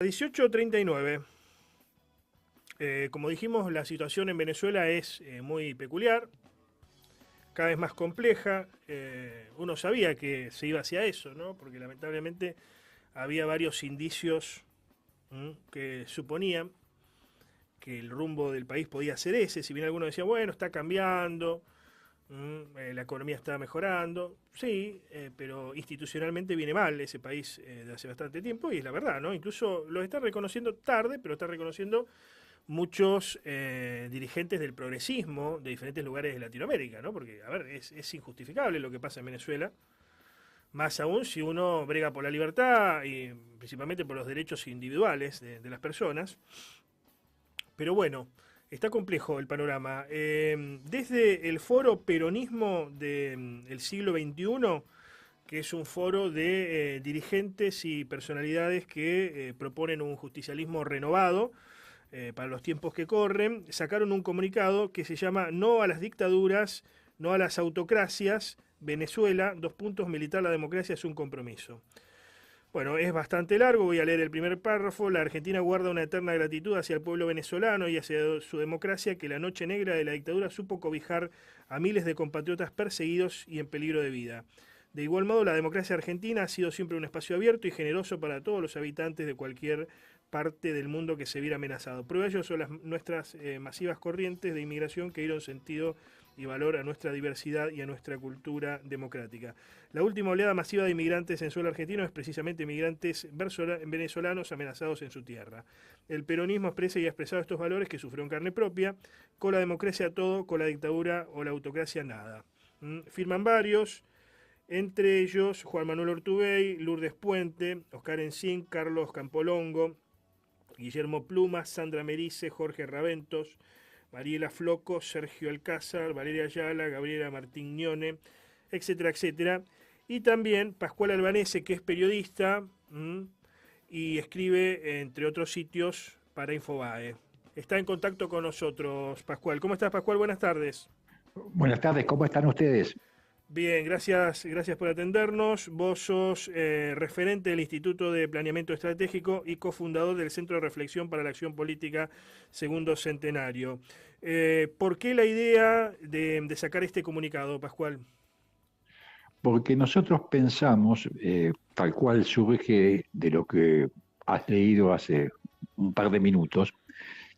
18:39. Como dijimos, la situación en Venezuela es muy peculiar, cada vez más compleja. Uno sabía que se iba hacia eso, ¿no? Porque lamentablemente había varios indicios que suponían que el rumbo del país podía ser ese. Si bien algunos decían, bueno, está cambiando, la economía está mejorando. Sí, pero institucionalmente viene mal ese país de hace bastante tiempo, y es la verdad, ¿no? Incluso lo está reconociendo tarde, pero está reconociendo muchos dirigentes del progresismo de diferentes lugares de Latinoamérica, ¿no? Porque, a ver, es injustificable lo que pasa en Venezuela, más aún si uno brega por la libertad y principalmente por los derechos individuales de las personas. Pero bueno, está complejo el panorama. Desde el foro Peronismo del siglo XXI, que es un foro de dirigentes y personalidades que proponen un justicialismo renovado para los tiempos que corren, sacaron un comunicado que se llama No a las dictaduras, no a las autocracias, Venezuela, dos puntos, militar la democracia es un compromiso. Bueno, es bastante largo, voy a leer el primer párrafo. La Argentina guarda una eterna gratitud hacia el pueblo venezolano y hacia su democracia, que la noche negra de la dictadura supo cobijar a miles de compatriotas perseguidos y en peligro de vida. De igual modo, la democracia argentina ha sido siempre un espacio abierto y generoso para todos los habitantes de cualquier parte del mundo que se viera amenazado. Prueba de ello son nuestras masivas corrientes de inmigración que dieron sentido y valor a nuestra diversidad y a nuestra cultura democrática. La última oleada masiva de inmigrantes en suelo argentino es precisamente inmigrantes venezolanos amenazados en su tierra. El peronismo expresa y ha expresado estos valores que sufrió en carne propia. Con la democracia todo, con la dictadura o la autocracia nada. Firman varios, entre ellos Juan Manuel Ortubey, Lourdes Puente, Oscar Encín, Carlos Campolongo, Guillermo Plumas, Sandra Merice, Jorge Raventos, Mariela Floco, Sergio Alcázar, Valeria Ayala, Gabriela Martignone, etcétera, etcétera. Y también Pascual Albanese, que es periodista y escribe, entre otros sitios, para Infobae. Está en contacto con nosotros, Pascual. ¿Cómo estás, Pascual? Buenas tardes. Buenas tardes, ¿cómo están ustedes? Bien, gracias por atendernos. Vos sos referente del Instituto de Planeamiento Estratégico y cofundador del Centro de Reflexión para la Acción Política Segundo Centenario. ¿Por qué la idea de sacar este comunicado, Pascual? Porque nosotros pensamos, tal cual surge de lo que has leído hace un par de minutos,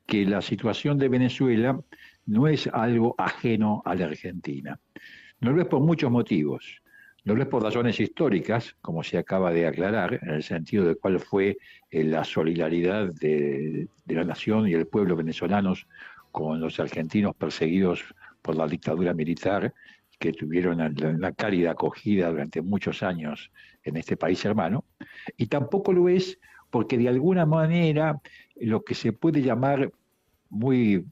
que la situación de Venezuela no es algo ajeno a la Argentina. No lo es por muchos motivos. No lo es por razones históricas, como se acaba de aclarar, en el sentido de cuál fue la solidaridad de la nación y el pueblo venezolanos con los argentinos perseguidos por la dictadura militar, que tuvieron una cálida acogida durante muchos años en este país hermano. Y tampoco lo es porque de alguna manera lo que se puede llamar muy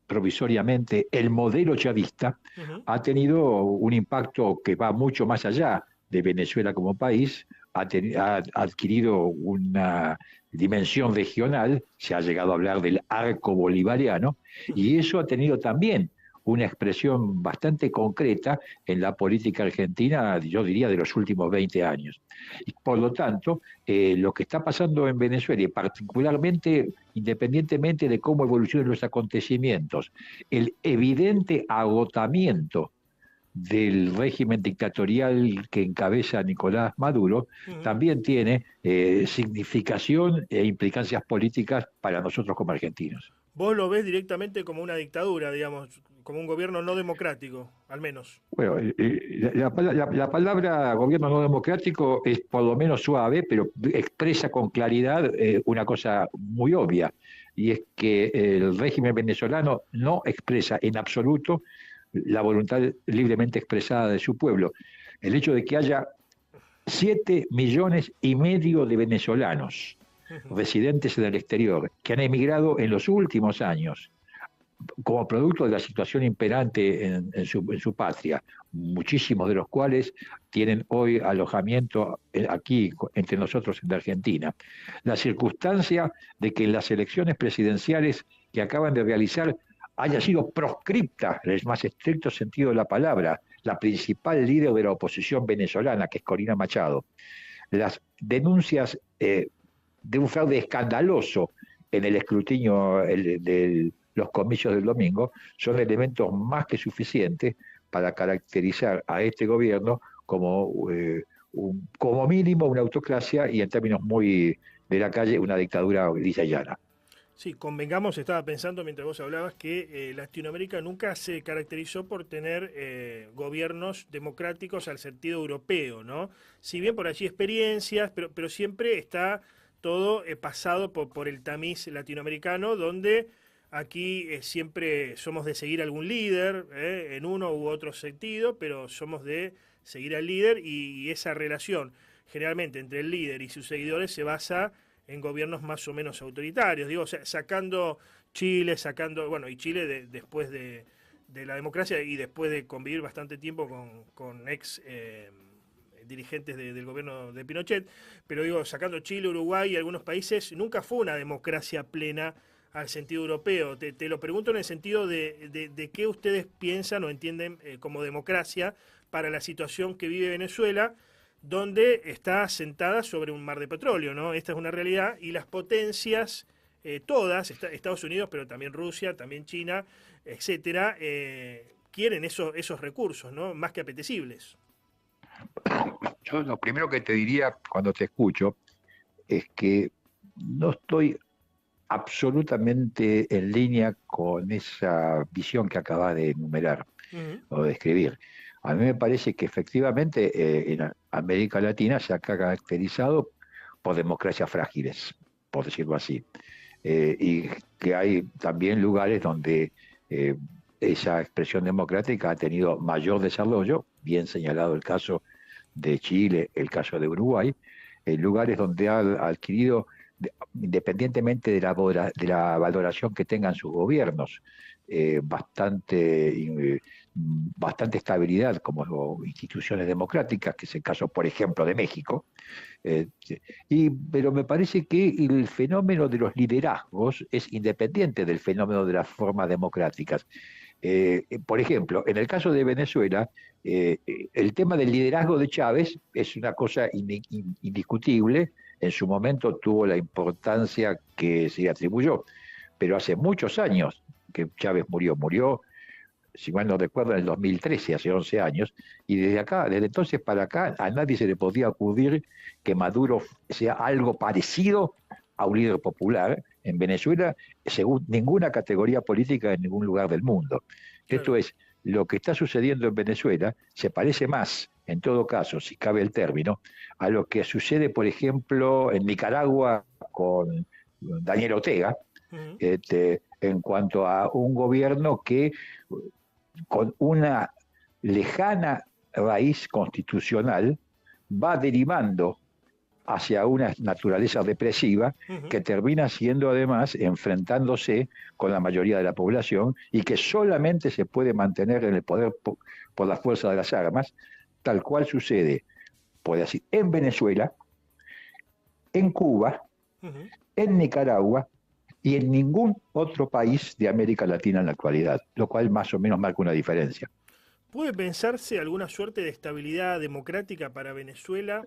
provisoriamente el modelo chavista Ujú. ha tenido un impacto que va mucho más allá de Venezuela como país, ha adquirido una dimensión regional, se ha llegado a hablar del arco bolivariano, y eso ha tenido también una expresión bastante concreta en la política argentina, yo diría, de los últimos 20 años. Y por lo tanto, lo que está pasando en Venezuela, y particularmente, independientemente de cómo evolucionen los acontecimientos, el evidente agotamiento del régimen dictatorial que encabeza Nicolás Maduro, Ujú. también tiene significación e implicancias políticas para nosotros como argentinos. Vos lo ves directamente como una dictadura, digamos, como un gobierno no democrático, al menos. Bueno, la palabra gobierno no democrático es por lo menos suave, pero expresa con claridad una cosa muy obvia, y es que el régimen venezolano no expresa en absoluto la voluntad libremente expresada de su pueblo. El hecho de que haya 7,5 millones de venezolanos Ujú. residentes en el exterior que han emigrado en los últimos años como producto de la situación imperante en su patria, muchísimos de los cuales tienen hoy alojamiento aquí entre nosotros en la Argentina. La circunstancia de que en las elecciones presidenciales que acaban de realizar haya sido proscripta, en el más estricto sentido de la palabra, la principal líder de la oposición venezolana, que es Corina Machado. Las denuncias de un fraude escandaloso en el escrutinio de los comicios del domingo, son elementos más que suficientes para caracterizar a este gobierno como, como mínimo una autocracia y en términos muy de la calle una dictadura lisa y llana. Sí, convengamos, estaba pensando mientras vos hablabas que Latinoamérica nunca se caracterizó por tener gobiernos democráticos al sentido europeo, ¿no? Si bien por allí experiencias, pero siempre está todo pasado por el tamiz latinoamericano, donde aquí siempre somos de seguir algún líder, en uno u otro sentido, pero somos de seguir al líder y esa relación generalmente entre el líder y sus seguidores se basa en gobiernos más o menos autoritarios. Digo, sacando Chile, bueno, y Chile después de la democracia y después de convivir bastante tiempo con ex dirigentes del gobierno de Pinochet, pero digo, sacando Chile, Uruguay y algunos países, nunca fue una democracia plena al sentido europeo. Te lo pregunto en el sentido de qué ustedes piensan o entienden como democracia para la situación que vive Venezuela, donde está sentada sobre un mar de petróleo, ¿no? Esta es una realidad y las potencias, todas, Estados Unidos, pero también Rusia, también China, etcétera, quieren esos recursos, ¿no? Más que apetecibles. Yo lo primero que te diría cuando te escucho es que no estoy absolutamente en línea con esa visión que acabas de enumerar o de escribir. A mí me parece que efectivamente en América Latina se ha caracterizado por democracias frágiles, por decirlo así, y que hay también lugares donde esa expresión democrática ha tenido mayor desarrollo, bien señalado el caso de Chile, el caso de Uruguay, en lugares donde ha adquirido, independientemente de la valoración que tengan sus gobiernos, bastante estabilidad como instituciones democráticas, que es el caso, por ejemplo, de México. Pero me parece que el fenómeno de los liderazgos es independiente del fenómeno de las formas democráticas. Por ejemplo, en el caso de Venezuela, el tema del liderazgo de Chávez es una cosa indiscutible. En su momento tuvo la importancia que se le atribuyó, pero hace muchos años que Chávez murió, si mal no recuerdo, en el 2013, hace 11 años, y desde entonces para acá, a nadie se le podía ocurrir que Maduro sea algo parecido a un líder popular en Venezuela, según ninguna categoría política en ningún lugar del mundo. Claro. Esto es, lo que está sucediendo en Venezuela se parece más, en todo caso, si cabe el término, a lo que sucede, por ejemplo, en Nicaragua con Daniel Ortega, en cuanto a un gobierno que con una lejana raíz constitucional va derivando hacia una naturaleza depresiva que termina siendo además enfrentándose con la mayoría de la población y que solamente se puede mantener en el poder por la fuerza de las armas, tal cual sucede, puede decir, en Venezuela, en Cuba, en Nicaragua y en ningún otro país de América Latina en la actualidad, lo cual más o menos marca una diferencia. ¿Puede pensarse alguna suerte de estabilidad democrática para Venezuela,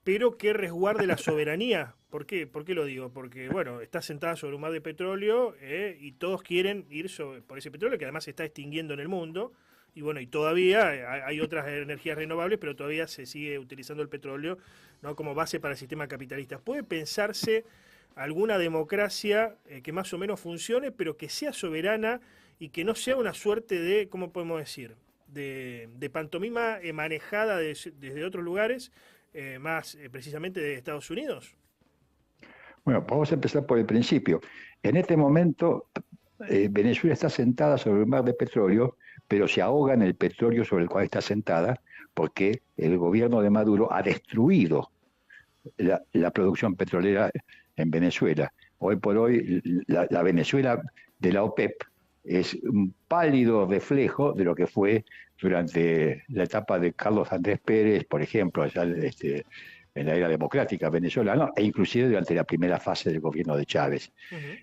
pero que resguarde la soberanía? ¿Por qué? ¿Por qué lo digo? Porque, bueno, está sentada sobre un mar de petróleo y todos quieren ir por ese petróleo que además se está extinguiendo en el mundo. Y bueno, y todavía hay otras energías renovables, pero todavía se sigue utilizando el petróleo, ¿no?, como base para el sistema capitalista. ¿Puede pensarse alguna democracia que más o menos funcione, pero que sea soberana y que no sea una suerte de, ¿cómo podemos decir?, de pantomima manejada desde otros lugares, más precisamente de Estados Unidos? Bueno, vamos a empezar por el principio. En este momento, Venezuela está sentada sobre un mar de petróleo, pero se ahoga en el petróleo sobre el cual está sentada, porque el gobierno de Maduro ha destruido la producción petrolera en Venezuela. Hoy por hoy, la Venezuela de la OPEP es un pálido reflejo de lo que fue durante la etapa de Carlos Andrés Pérez, por ejemplo, allá en la era democrática venezolana, e inclusive durante la primera fase del gobierno de Chávez.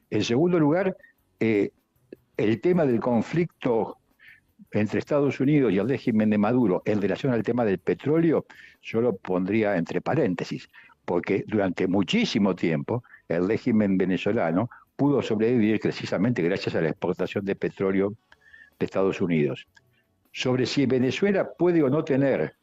En segundo lugar, el tema del conflicto entre Estados Unidos y el régimen de Maduro en relación al tema del petróleo, yo lo pondría entre paréntesis, porque durante muchísimo tiempo el régimen venezolano pudo sobrevivir precisamente gracias a la exportación de petróleo de Estados Unidos. Sobre si Venezuela puede o no tener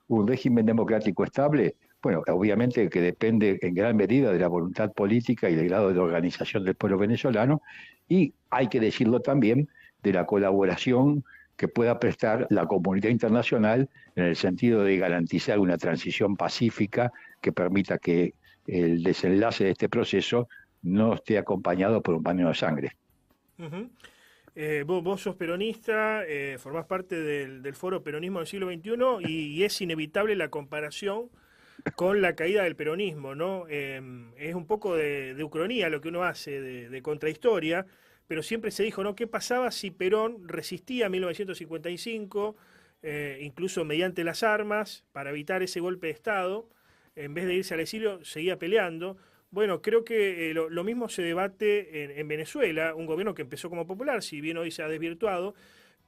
un régimen democrático estable, bueno, obviamente que depende en gran medida de la voluntad política y del grado de organización del pueblo venezolano, y hay que decirlo también de la colaboración que pueda prestar la comunidad internacional en el sentido de garantizar una transición pacífica que permita que el desenlace de este proceso no esté acompañado por un baño de sangre. Ujú. Vos sos peronista, formás parte del Foro Peronismo del siglo XXI y es inevitable la comparación con la caída del peronismo, ¿no? Es un poco de ucronía lo que uno hace, de contrahistoria, pero siempre se dijo, ¿no? ¿Qué pasaba si Perón resistía en 1955, incluso mediante las armas, para evitar ese golpe de Estado? En vez de irse al exilio, seguía peleando. Bueno, creo que lo mismo se debate en Venezuela, un gobierno que empezó como popular, si bien hoy se ha desvirtuado,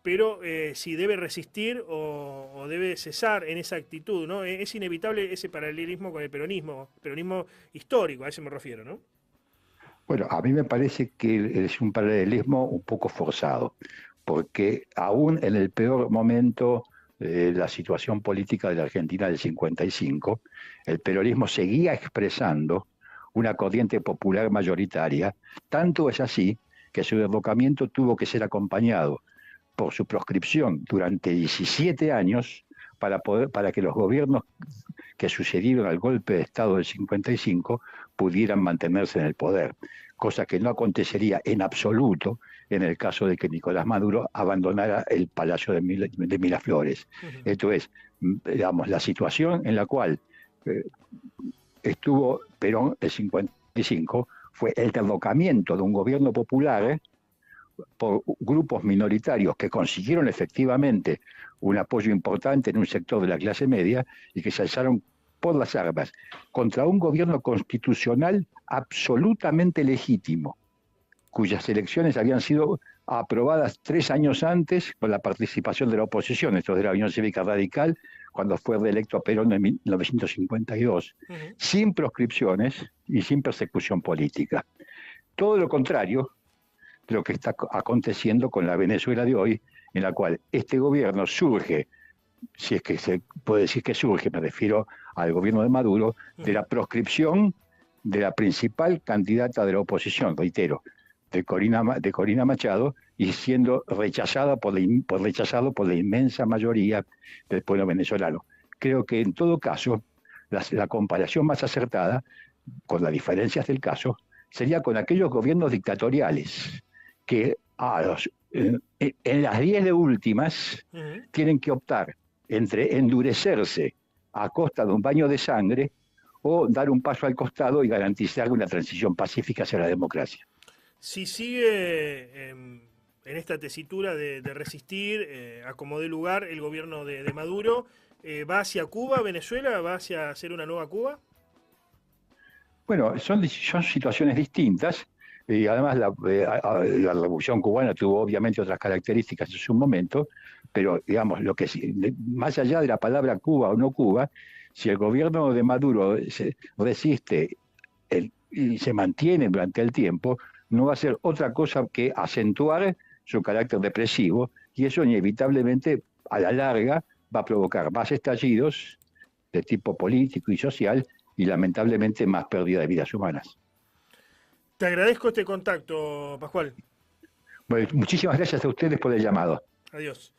pero si debe resistir o debe cesar en esa actitud, ¿no? Es inevitable ese paralelismo con el peronismo histórico, a eso me refiero, ¿no? Bueno, a mí me parece que es un paralelismo un poco forzado, porque aún en el peor momento de la situación política de la Argentina del 55, el peronismo seguía expresando una corriente popular mayoritaria, tanto es así que su derrocamiento tuvo que ser acompañado por su proscripción durante 17 años para que los gobiernos que sucedieron al golpe de Estado del 55 pudieran mantenerse en el poder, cosa que no acontecería en absoluto en el caso de que Nicolás Maduro abandonara el Palacio de Miraflores. Ujú. Esto es, digamos, la situación en la cual estuvo Perón el 55 fue el derrocamiento de un gobierno popular por grupos minoritarios que consiguieron efectivamente un apoyo importante en un sector de la clase media y que se alzaron por las armas contra un gobierno constitucional absolutamente legítimo, cuyas elecciones habían sido aprobadas 3 años antes con la participación de la oposición, esto de la Unión Cívica Radical, cuando fue reelecto Perón en 1952, Ujú. sin proscripciones y sin persecución política. Todo lo contrario de lo que está aconteciendo con la Venezuela de hoy, en la cual este gobierno surge, si es que se puede decir que surge, me refiero al gobierno de Maduro, de la proscripción de la principal candidata de la oposición, reitero, de Corina Machado, y siendo rechazado por la inmensa mayoría del pueblo venezolano. Creo que en todo caso, la comparación más acertada, con las diferencias del caso, sería con aquellos gobiernos dictatoriales que en las 10 de últimas Ujú. tienen que optar entre endurecerse a costa de un baño de sangre o dar un paso al costado y garantizar una transición pacífica hacia la democracia. Si sigue en esta tesitura de resistir a como dé lugar el gobierno de Maduro, ¿va hacia Cuba, Venezuela? ¿Va hacia hacer una nueva Cuba? Bueno, son situaciones distintas y además la revolución cubana tuvo obviamente otras características en su momento, pero digamos, más allá de la palabra Cuba o no Cuba, si el gobierno de Maduro resiste y se mantiene durante el tiempo, no va a ser otra cosa que acentuar su carácter depresivo y eso inevitablemente a la larga va a provocar más estallidos de tipo político y social y lamentablemente más pérdida de vidas humanas. Te agradezco este contacto, Pascual. Bueno, muchísimas gracias a ustedes por el llamado. Adiós.